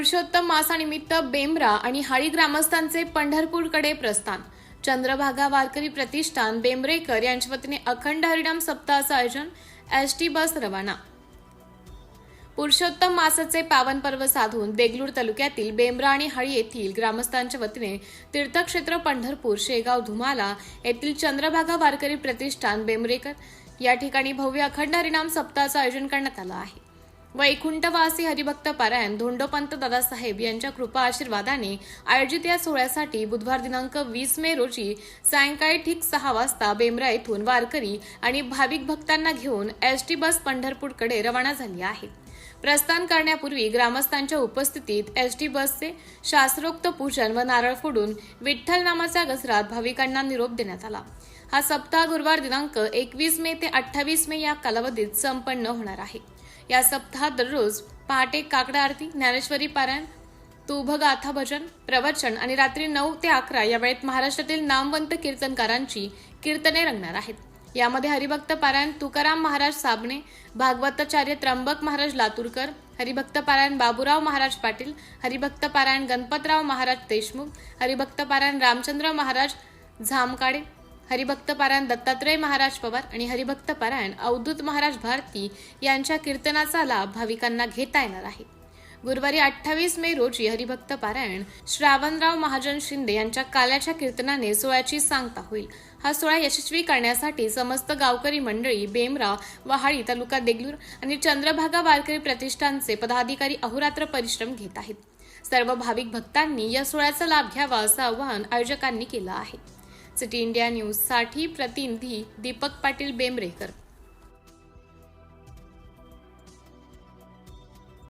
पुरुषोत्तम मासानिमित्त बेंबरा आणि हाळी ग्रामस्थांचे पंढरपूरकडे प्रस्थान. चंद्रभागा वारकरी प्रतिष्ठान बेंबरेकर यांच्या वतीने अखंड हरिनाम सप्ताहाचं आयोजन. एसटी बस रवाना. पुरुषोत्तम मासाचे पावन पर्व साधून देगलूर तालुक्यातील बेंबरा आणि हाळी येथील ग्रामस्थांच्या वतीने तीर्थक्षेत्र पंढरपूर, शेगाव, धुमाला येथील चंद्रभागा वारकरी प्रतिष्ठान बेंबरेकर या ठिकाणी भव्य अखंड हरिनाम सप्ताहाचं आयोजन करण्यात आलं आहे. वैकुंठवासी हरिभक्त पारायण धोंडोपंत दादासाहेब यांच्या कृपा आशीर्वादाने आयोजित या सोहळ्यासाठी बुधवार दिनांक 20 मे रोजी सायंकाळी ठीक 6 वाजता बेंबरा येथून वारकरी आणि भाविक भक्तांना घेऊन एसटी बस पंढरपूरकडे रवाना झाली आहे. प्रस्थान करण्यापूर्वी ग्रामस्थांच्या उपस्थितीत एसटी बसचे शास्त्रोक्त पूजन व नारळ फोडून विठ्ठल नामाचा गजरात भाविकांना निरोप देण्यात आला. हा सप्ताह गुरुवार दिनांक 21 मे ते 28 मे या कालावधीत संपन्न होणार आहे. या सप्ताहात दररोज पहाटे काकडा आरती, ज्ञानेश्वरी पारायण, तुभगाथा भजन, प्रवचन आणि रात्री 9 ते 11 या वेळेत महाराष्ट्रातील नामवंत कीर्तनकारांची कीर्तने रंगणार आहेत. यामध्ये हरिभक्त पारायण तुकाराम महाराज साबणे, भागवताचार्य त्र्यंबक महाराज लातूरकर, हरिभक्त पारायण बाबूराव महाराज पाटील, हरिभक्त पारायण गणपतराव महाराज देशमुख, हरिभक्त पारायण रामचंद्र महाराज झामकाडे, हरिभक्त पारायण दत्तात्रय महाराज पवार आणि हरिभक्त पारायण अवधूत महाराज भारती यांच्या कीर्तनाचा लाभ भाविकांना घेता येणार आहे. गुरुवारी 28 मे रोजी हरिभक्त पारायण श्रावणराव महाजन शिंदे यांच्या काल्याच्या कीर्तनाने सोहळ्याची सांगता होईल. हा सोहळा यशस्वी करण्यासाठी समस्त गावकरी मंडळी, बेंबरा व हाळी तालुका देगलूर आणि चंद्रभागा वारकरी प्रतिष्ठानचे पदाधिकारी अहोरात्र परिश्रम घेत आहेत. सर्व भाविक भक्तांनी या सोहळ्याचा लाभ घ्यावा असं आवाहन आयोजकांनी केलं आहे. सिटी इंडिया न्यूज साठी प्रतिनिधी दीपक पाटील, बेंबरेकर.